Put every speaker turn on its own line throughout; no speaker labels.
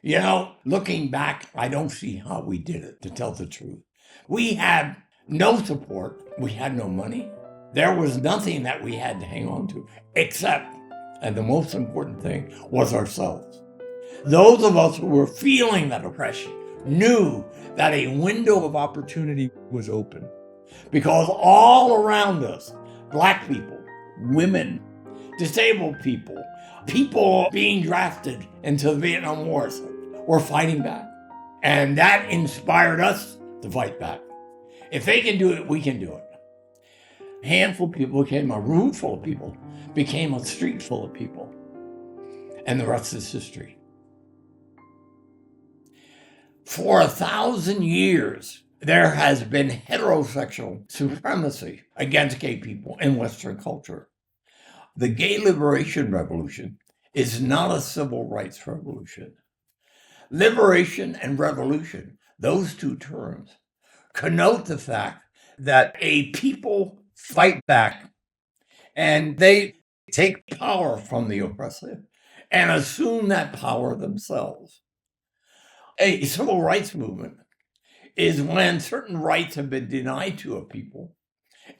Looking back, I don't see how we did it, to tell the truth. We had no support. We had no money. There was nothing that we had to hang on to, except, and the most important thing, was ourselves. Those of us who were feeling that oppression knew that a window of opportunity was open. Because all around us, Black people, women, disabled people, people being drafted into the Vietnam War were fighting back. And that inspired us to fight back. If they can do it, we can do it. A handful of people became a room full of people, became a street full of people. And the rest is history. For 1,000 years, there has been heterosexual supremacy against gay people in Western culture. The gay liberation revolution is not a civil rights revolution. Liberation and revolution, those two terms, connote the fact that a people fight back and they take power from the oppressive and assume that power themselves. A civil rights movement is when certain rights have been denied to a people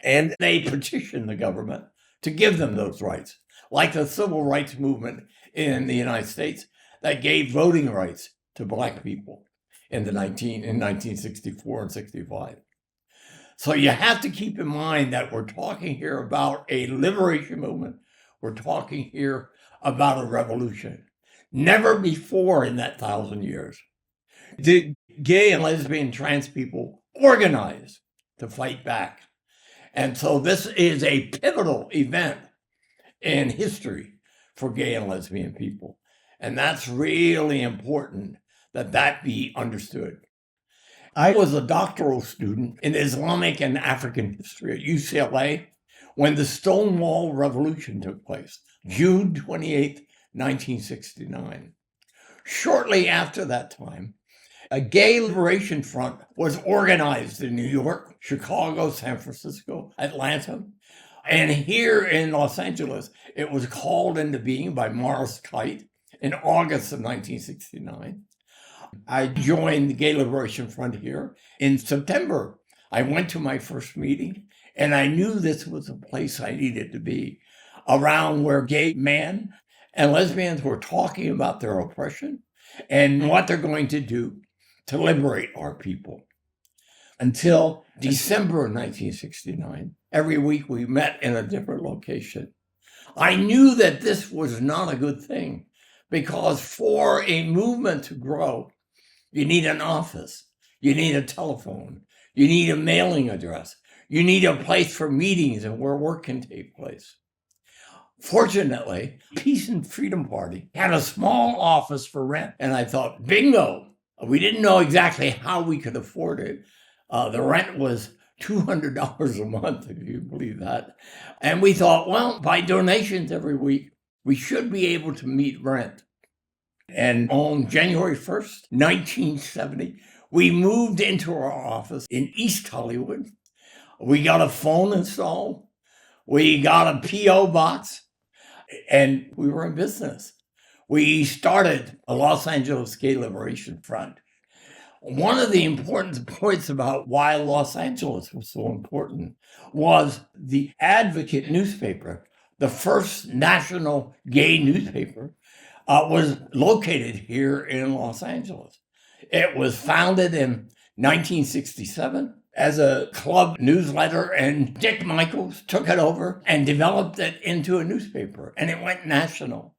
and they petition the government to give them those rights, like the civil rights movement in the United States that gave voting rights to Black people in 1964 and 65. So you have to keep in mind that we're talking here about a liberation movement. We're talking here about a revolution. Never before in that 1,000 years did gay and lesbian trans people organize to fight back. And so this is a pivotal event in history for gay and lesbian people. And that's really important that be understood. I was a doctoral student in Islamic and African history at UCLA when the Stonewall Revolution took place, June 28th, 1969. Shortly after that time, a gay liberation front was organized in New York, Chicago, San Francisco, Atlanta, and here in Los Angeles, it was called into being by Morris Kite in August of 1969. I joined the Gay Liberation Front here in September. I went to my first meeting, and I knew this was a place I needed to be, around where gay men and lesbians were talking about their oppression and what they're going to do to liberate our people. Until December of 1969, every week we met in a different location. I knew that this was not a good thing because for a movement to grow, you need an office, you need a telephone, you need a mailing address, you need a place for meetings and where work can take place. Fortunately, Peace and Freedom Party had a small office for rent, and I thought, bingo! We didn't know exactly how we could afford it. The rent was $200 a month, if you believe that. And we thought, well, by donations every week, we should be able to meet rent. And on January 1st, 1970, we moved into our office in East Hollywood. We got a phone installed. We got a P.O. box, and we were in business. We started a Los Angeles Gay Liberation Front. One of the important points about why Los Angeles was so important was the Advocate newspaper, the first national gay newspaper, was located here in Los Angeles. It was founded in 1967 as a club newsletter, and Dick Michaels took it over and developed it into a newspaper, and it went national.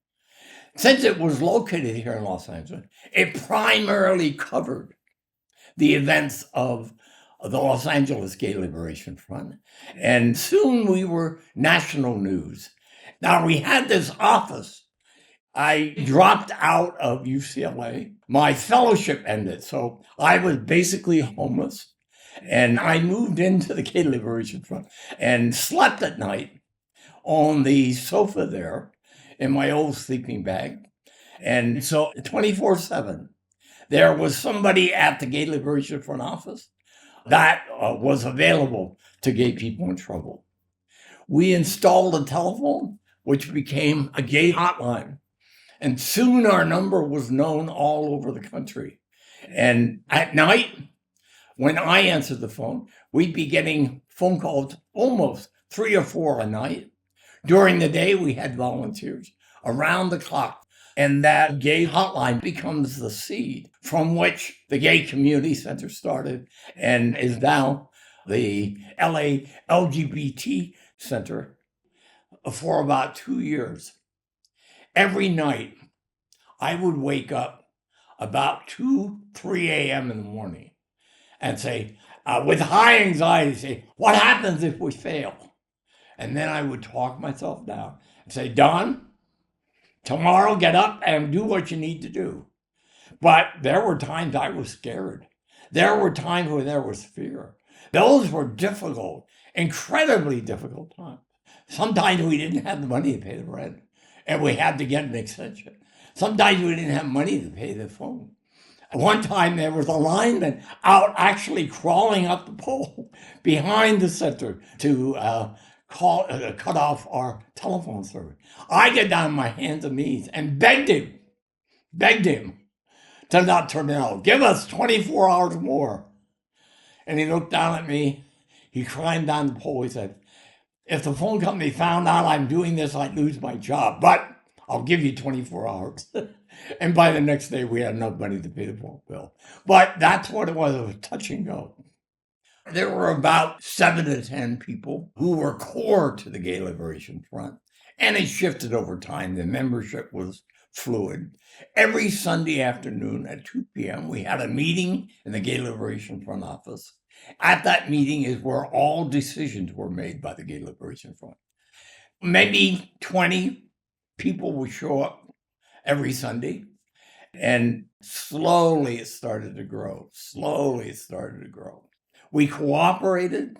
Since it was located here in Los Angeles, it primarily covered the events of the Los Angeles Gay Liberation Front. And soon we were national news. Now, we had this office. I dropped out of UCLA. My fellowship ended, so I was basically homeless. And I moved into the Gay Liberation Front and slept at night on the sofa there in my old sleeping bag. And so 24/7, there was somebody at the Gay Liberation Front office that was available to gay people in trouble. We installed a telephone, which became a gay hotline. And soon our number was known all over the country. And at night, when I answered the phone, we'd be getting phone calls almost 3 or 4 a night. During the day, we had volunteers around the clock. And that gay hotline becomes the seed from which the Gay Community Center started and is now the LA LGBT Center for about 2 years. Every night, I would wake up about 2, 3 a.m. in the morning and say, with high anxiety, say, what happens if we fail? And then I would talk myself down and say, Don, tomorrow get up and do what you need to do. But there were times I was scared. There were times when there was fear. Those were difficult, incredibly difficult times. Sometimes we didn't have the money to pay the rent and we had to get an extension. Sometimes we didn't have money to pay the phone. One time there was a lineman out actually crawling up the pole behind the center to cut off our telephone service. I get down on my hands and knees and begged him to not turn it off. Give us 24 hours more. And he looked down at me. He climbed down the pole. He said, if the phone company found out I'm doing this, I'd lose my job, but I'll give you 24 hours. And by the next day, we had enough money to pay the phone bill. But that's what it was touch and go. There were about 7 to 10 people who were core to the Gay Liberation Front, and it shifted over time. The membership was fluid. Every Sunday afternoon at 2 p.m., we had a meeting in the Gay Liberation Front office. At that meeting is where all decisions were made by the Gay Liberation Front. Maybe 20 people would show up every Sunday, and slowly it started to grow. We cooperated,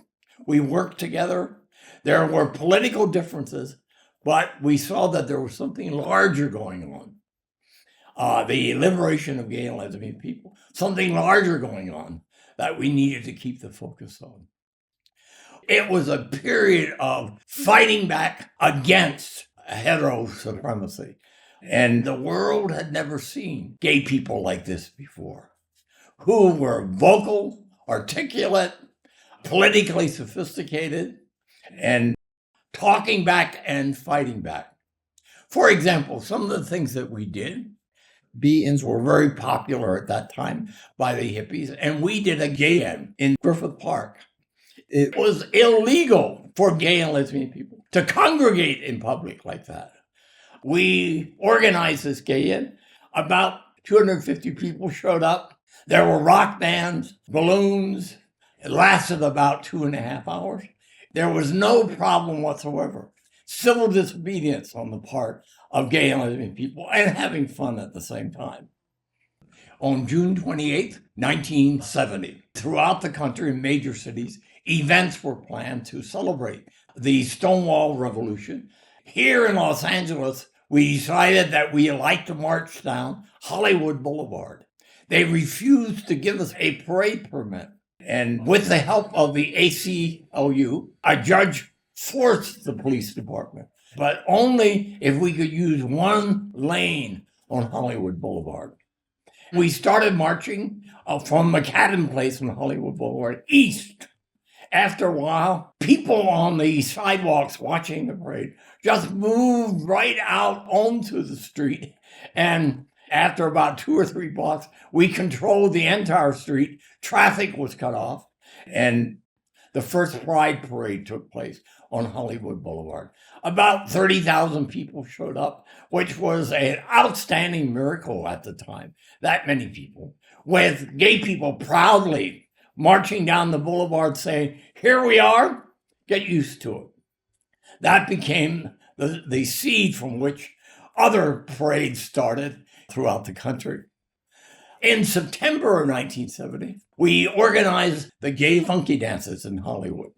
we worked together. There were political differences, but we saw that there was something larger going on. The liberation of gay and lesbian people, something larger going on that we needed to keep the focus on. It was a period of fighting back against hetero supremacy. And the world had never seen gay people like this before, who were vocal, articulate, politically sophisticated, and talking back and fighting back. For example, some of the things that we did, be-ins were very popular at that time by the hippies, and we did a gay in in Griffith Park. It was illegal for gay and lesbian people to congregate in public like that. We organized this gay in. About 250 people showed up. There were rock bands, balloons. It lasted about 2.5 hours. There was no problem whatsoever. Civil disobedience on the part of gay and lesbian people and having fun at the same time. On June 28, 1970, throughout the country in major cities, events were planned to celebrate the Stonewall Revolution. Here in Los Angeles, we decided that we like to march down Hollywood Boulevard. They refused to give us a parade permit. And with the help of the ACLU, a judge forced the police department, but only if we could use one lane on Hollywood Boulevard. We started marching from McAdam Place on Hollywood Boulevard east. After a while, people on the sidewalks watching the parade just moved right out onto the street. And after about 2 or 3 blocks, we controlled the entire street. Traffic was cut off. And the first Pride Parade took place on Hollywood Boulevard. About 30,000 people showed up, which was an outstanding miracle at the time. That many people, with gay people proudly marching down the boulevard saying, here we are, get used to it. That became the seed from which other parades started throughout the country. In September of 1970, we organized the Gay Funky Dances in Hollywood.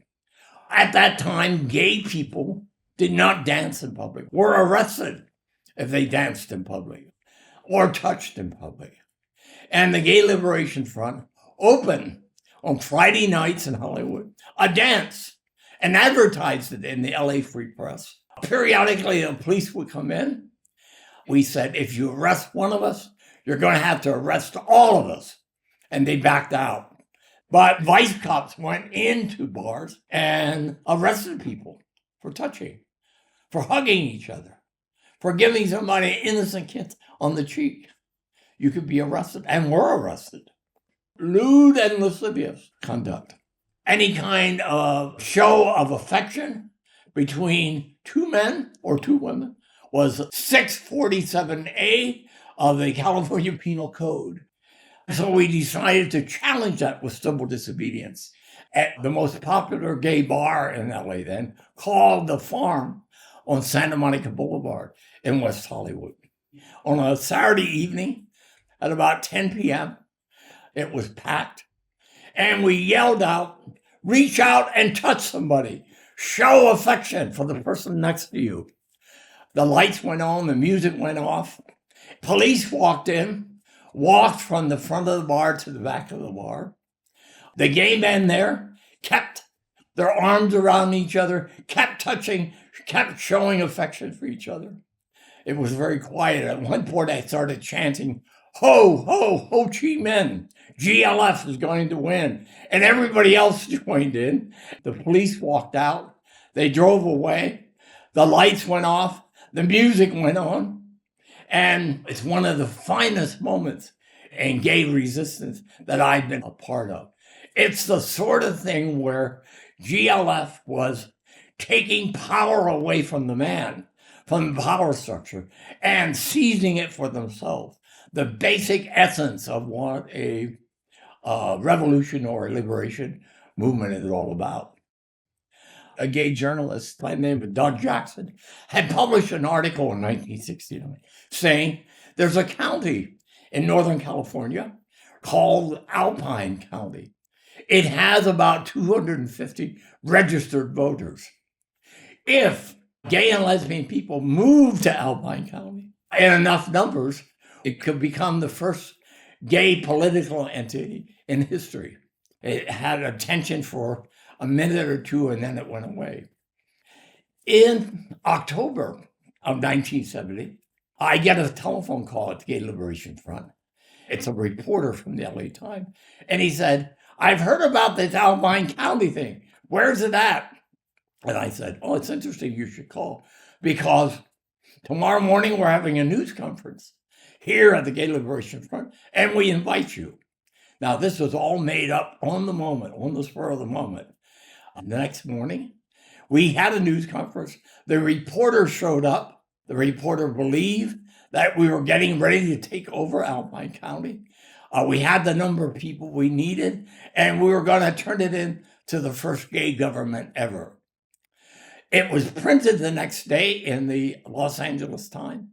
At that time, gay people did not dance in public, were arrested if they danced in public or touched in public. And the Gay Liberation Front opened on Friday nights in Hollywood a dance and advertised it in the LA Free Press. Periodically, the police would come in. We said, if you arrest one of us, you're going to have to arrest all of us. And they backed out. But vice cops went into bars and arrested people for touching, for hugging each other, for giving somebody innocent kiss on the cheek. You could be arrested and were arrested. Lewd and lascivious conduct. Any kind of show of affection between two men or two women was 647A of the California Penal Code. So we decided to challenge that with civil disobedience at the most popular gay bar in LA then, called The Farm on Santa Monica Boulevard in West Hollywood. On a Saturday evening at about 10 p.m., it was packed, and we yelled out, reach out and touch somebody. Show affection for the person next to you. The lights went on, the music went off. Police walked in, walked from the front of the bar to the back of the bar. The gay men there kept their arms around each other, kept touching, kept showing affection for each other. It was very quiet. At one point, I started chanting, ho, ho, Ho Chi Minh. GLF is going to win. And everybody else joined in. The police walked out. They drove away. The lights went off. The music went on. And it's one of the finest moments in gay resistance that I've been a part of. It's the sort of thing where GLF was taking power away from the man, from the power structure, and seizing it for themselves. The basic essence of what a revolution or a liberation movement is all about. A gay journalist by the name of Doug Jackson had published an article in 1969 saying there's a county in Northern California called Alpine County. It has about 250 registered voters. If gay and lesbian people move to Alpine County in enough numbers, it could become the first gay political entity in history. It had attention for a minute or two, and then it went away. In October of 1970, I get a telephone call at the Gay Liberation Front. It's a reporter from the LA Times. And he said, I've heard about this Alpine County thing. Where's it at? And I said, oh, it's interesting. You should call, because tomorrow morning we're having a news conference here at the Gay Liberation Front, and we invite you. Now, this was all made up on the moment, on the spur of the moment. The next morning, we had a news conference. The reporter showed up. The reporter believed that we were getting ready to take over Alpine County. We had the number of people we needed, and we were going to turn it into the first gay government ever. It was printed the next day in the Los Angeles Times,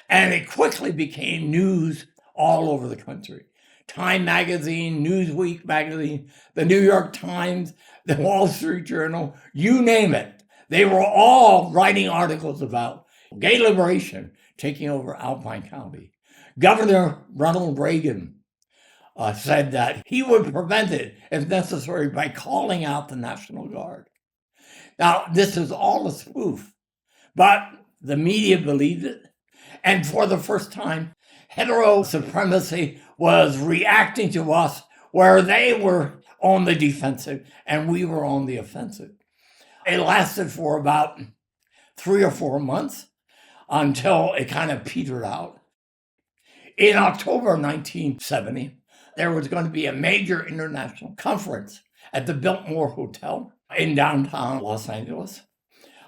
and it quickly became news all over the country. Time magazine, Newsweek magazine, the New York Times, the Wall Street Journal, you name it. They were all writing articles about gay liberation taking over Alpine County. Governor Ronald Reagan said that he would prevent it, if necessary, by calling out the National Guard. Now, this is all a spoof, but the media believed it. And for the first time, hetero supremacy was reacting to us where they were on the defensive and we were on the offensive. It lasted for about 3 or 4 months until it kind of petered out. In October 1970, there was going to be a major international conference at the Biltmore Hotel in downtown Los Angeles.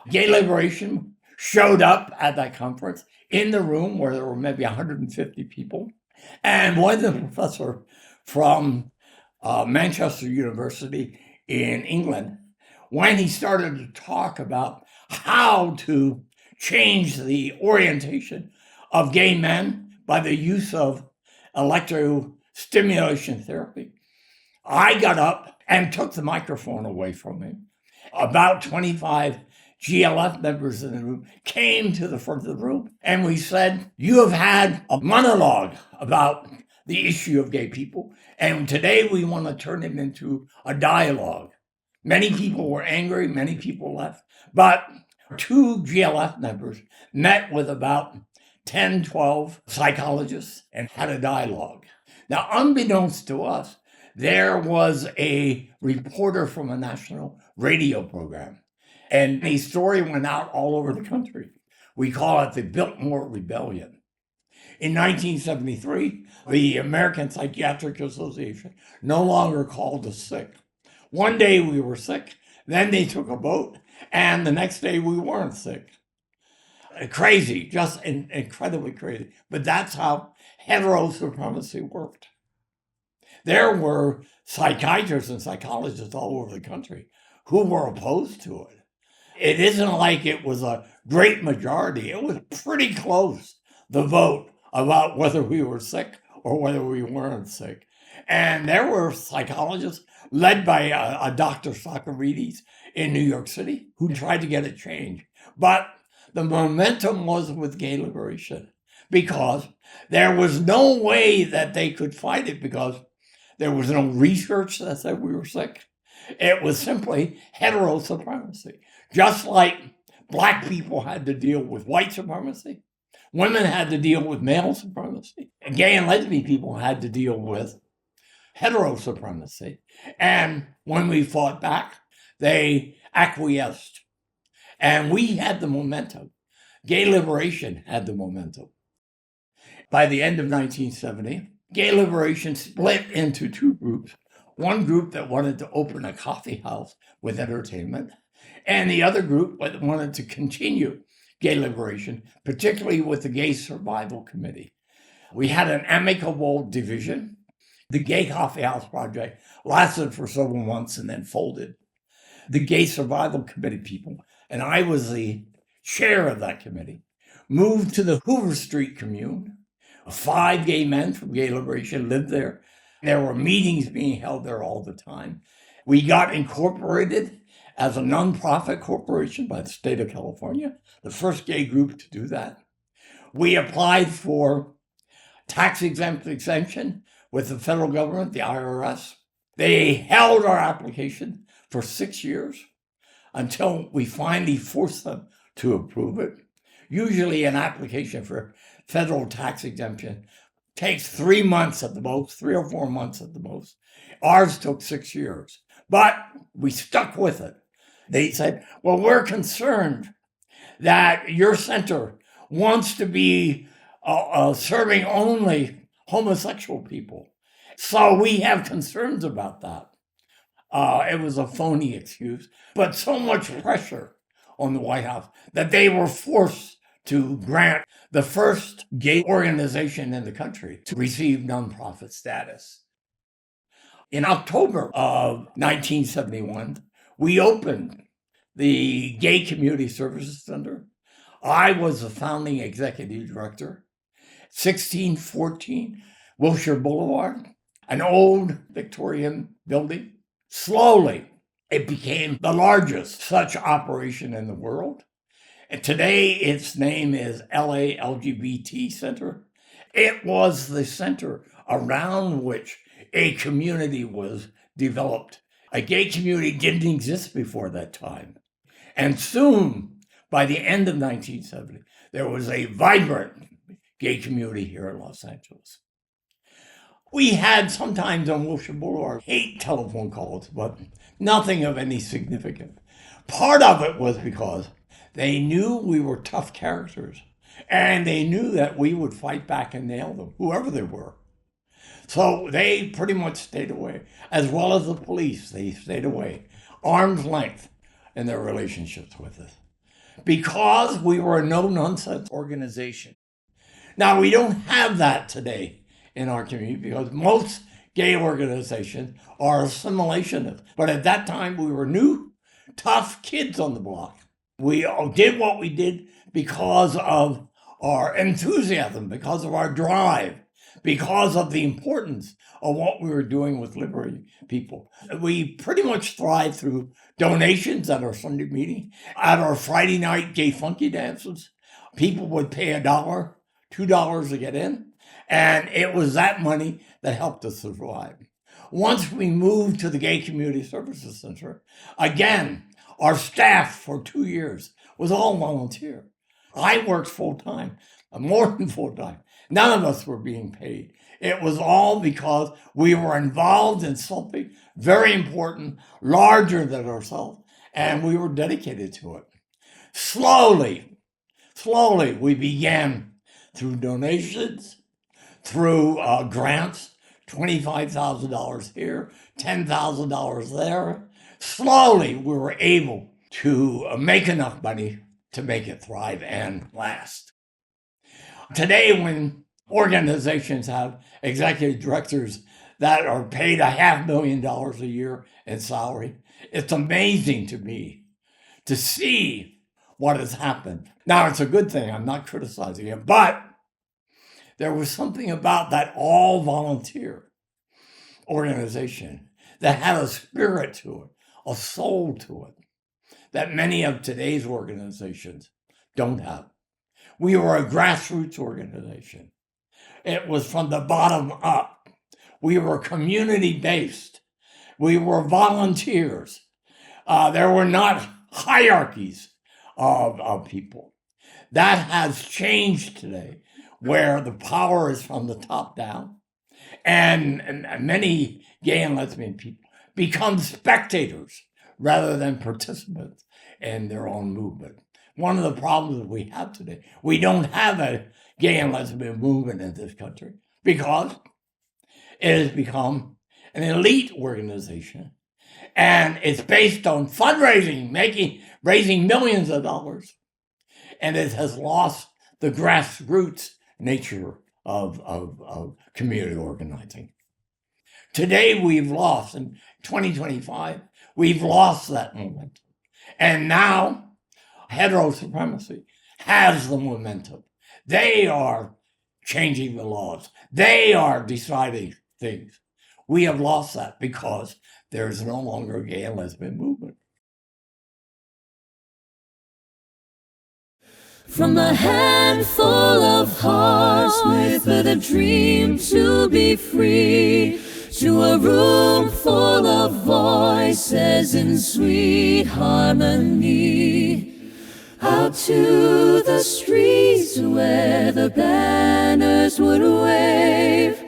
Gay Liberation showed up at that conference in the room where there were maybe 150 people. And one of the professors from Manchester University in England, when he started to talk about how to change the orientation of gay men by the use of electrostimulation therapy, I got up and took the microphone away from him. About 25 GLF members in the room came to the front of the room, and we said, you have had a monologue about the issue of gay people, and today we want to turn it into a dialogue. Many people were angry, many people left, but 2 GLF members met with about 10, 12 psychologists and had a dialogue. Now, unbeknownst to us, there was a reporter from a national radio program, and the story went out all over the country. We call it the Biltmore Rebellion. In 1973, the American Psychiatric Association no longer called us sick. One day we were sick, then they took a vote, and the next day we weren't sick. Crazy, just incredibly crazy. But that's how hetero supremacy worked. There were psychiatrists and psychologists all over the country who were opposed to it. It isn't like it was a great majority. It was pretty close, the vote about whether we were sick or whether we weren't sick. And there were psychologists led by a Dr. Socarides in New York City who tried to get it changed. But the momentum was with gay liberation because there was no way that they could fight it because there was no research that said we were sick. It was simply hetero supremacy. Just like black people had to deal with white supremacy, women had to deal with male supremacy, and gay and lesbian people had to deal with hetero supremacy. And when we fought back, they acquiesced. And we had the momentum. Gay liberation had the momentum. By the end of 1970, gay liberation split into two groups. One group that wanted to open a coffee house with entertainment, and the other group that wanted to continue gay liberation, particularly with the Gay Survival Committee. We had an amicable division. The Gay Coffee House Project lasted for several months and then folded. The Gay Survival Committee people, and I was the chair of that committee, moved to the Hoover Street commune. 5 gay men from gay liberation lived there. There were meetings being held there all the time. We got incorporated as a nonprofit corporation by the state of California, the first gay group to do that. We applied for tax exemption with the federal government, the IRS. They held our application for 6 years until we finally forced them to approve it. Usually an application for federal tax exemption takes 3 months at the most, 3 or 4 months at the most. Ours took 6 years, but we stuck with it. They said, well, we're concerned that your center wants to be serving only homosexual people. So we have concerns about that. It was a phony excuse, but so much pressure on the White House that they were forced to grant the first gay organization in the country to receive nonprofit status. In October of 1971, we opened the Gay Community Services Center. I was the founding executive director. 1614 Wilshire Boulevard, an old Victorian building. Slowly, it became the largest such operation in the world. And today, its name is LA LGBT Center. It was the center around which a community was developed. A gay community didn't exist before that time. And soon, by the end of 1970, there was a vibrant gay community here in Los Angeles. We had sometimes on Wilshire Boulevard 8 telephone calls, but nothing of any significance. Part of it was because they knew we were tough characters, and they knew that we would fight back and nail them, whoever they were. So they pretty much stayed away, as well as the police. They stayed away, arm's length in their relationships with us, because we were a no-nonsense organization. Now, we don't have that today in our community because most gay organizations are assimilationist. But at that time, we were new, tough kids on the block. We did what we did because of our enthusiasm, because of our drive, because of the importance of what we were doing with liberating people. We pretty much thrived through donations at our Sunday meeting, at our Friday night gay funky dances. People would pay $1, $2 to get in, and it was that money that helped us survive. Once we moved to the Gay Community Services Center, again, our staff for 2 years was all volunteer. I worked full time. more than full-time. None of us were being paid. It was all because we were involved in something very important, larger than ourselves, and we were dedicated to it. Slowly, we began through donations, through grants, $25,000 here, $10,000 there. Slowly, we were able to make enough money to make it thrive and last. Today, when organizations have executive directors that are paid $500,000 a year in salary, it's amazing to me to see what has happened. Now, it's a good thing. I'm not criticizing it, but there was something about that all-volunteer organization that had a spirit to it, a soul to it, that many of today's organizations don't have. We were a grassroots organization. It was from the bottom up. We were community-based. We were volunteers. There were not hierarchies of people. That has changed today, where the power is from the top down, and many gay and lesbian people become spectators rather than participants in their own movement. One of the problems that we have today, we don't have a gay and lesbian movement in this country because it has become an elite organization, and it's based on fundraising, raising millions of dollars, and it has lost the grassroots nature of community organizing. Today, we've lost, in 2025, we've lost that momentum. And now, heterosupremacy has the momentum. They are changing the laws. They are deciding things. We have lost that because there is no longer a gay and lesbian movement.
From a handful of hearts with a dream to be free, to a room full of voices in sweet harmony, out to the streets where the banners would wave,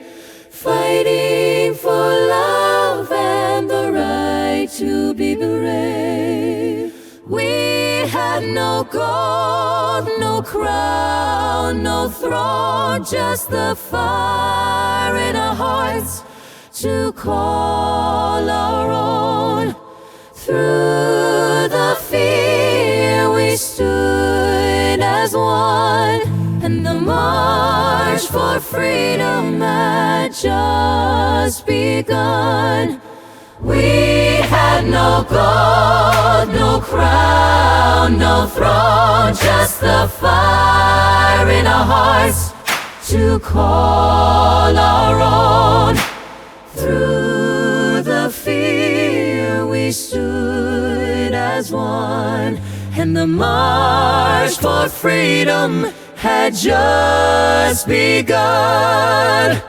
fighting for love and the right to be brave. We had no gold, no crown, no throne, just the fire in our hearts to call our own. Through the fear we stood as one, and the march for freedom had just begun. We had no gold, no crown, no throne, just the fire in our hearts to call our own. Through the fear we stood as one, and the march for freedom had just begun.